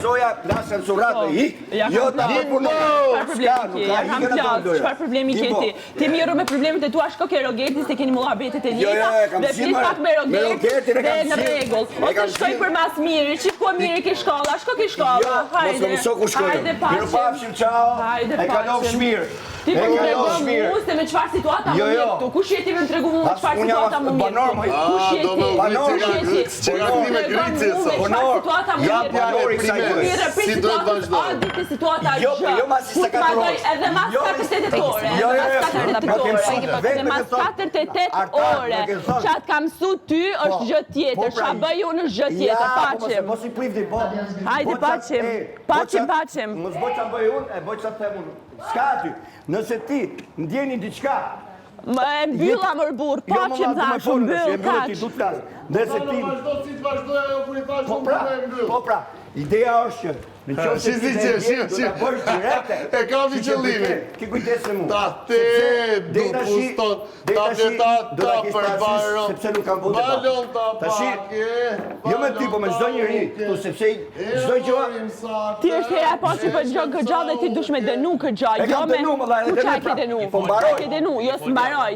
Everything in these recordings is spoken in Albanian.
vazhdoja plasën surratë i jo ta përpunoj. Çfarë problemi ke ti? Ti mirë me problemet e tua, shko ke Rogeti se keni muhabetet e njëjta dhe flis pak me Rogetin dhe në rregull. Ose shkoj për mas mirë, shiko mirë ke shkolla, shko ke shkolla. Hajde. Hajde pafshim, ciao. E kalofsh mirë. Ti më tregon mua se me çfarë situata mund jetë këtu. Kush je ti më tregon mua çfarë situata mund jetë? Kush je ti? Banor me Gricës. Situata mund jetë. Si do të vazhdoj? Ti situata gjë. Jo mas se ka trosh. Edhe mas 48 ore. Edhe mas 48 ore. Çat kam mësu ty është gjë tjetër. Ç'a bëj unë është gjë tjetër. Paçim. Mos i privdi bot. Hajde paçim. Paçim. Mos bëj ç'a bëj unë, e bëj ç'a them unë. S'ka aty. Nëse ti ndjeni diçka, më e mbylla më burr, paçim thash, mbyll kaç. Nëse ti vazhdo si të vazhdoj ajo kur i thash unë do e mbyll. Po pra, ideja është që në qoftë se ti bësh direkte, e kam i qëllimin. Ki kujdes me mua. Ta te do puston, ta përbaron. Sepse nuk kam votë. Balon ta pak. Jo me ti, po me çdo njeri, këtu sepse çdo gjë. Ti është hera po që po gjë këxha dhe ti dush me dënu këxha, jo me. Çka ke dënu? Po mbaroj. Ke dënu, jo s'mbaroj.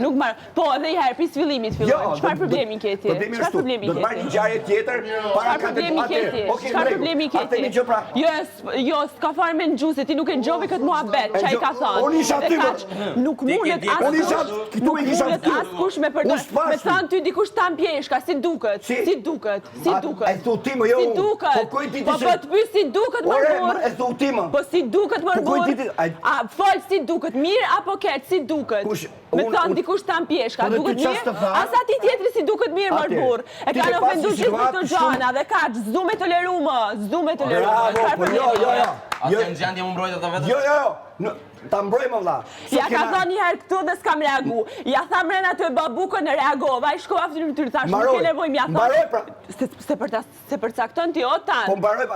Nuk mbaroj. Po edhe herë pis fillimit fillojmë. Çfarë problemi ke ti? Çfarë problemi ke ti? Do të marrë një ngjarje tjetër para problemi ke ti? Çfarë problemi ke ti? Jo, s'ka fare me ngjuse, ti nuk e ngjove këtë muhabet, çai ka thënë. Unë isha aty. Nuk mundet askush me përdor. Me thënë ty dikush ta pjeshka, si duket? Si duket? E thu ti më jo. Si duket? Po të pyes si duket më burr. E thu ti më. Po si duket më burr? A fol si duket, mirë apo keq, si duket? Me thënë dikush ta pjeshka, duket mirë? As aty tjetri si duket mirë më burr. E kanë ofenduar gjithë këto gjëra dhe kaç, s'du me toleru më, s'du me toleru. Jo. Atë në gjendje më mbrojt ata vetëm? Jo. Ta mbrojmë vëlla. Ja ka thënë një herë këtu dhe s'kam reagu. Ja tha mren aty babukën e reagova, i shkova fytyrën ty thash, nuk ke nevojë mja thënë. Se përcakton ti o tan. Po mbaroj,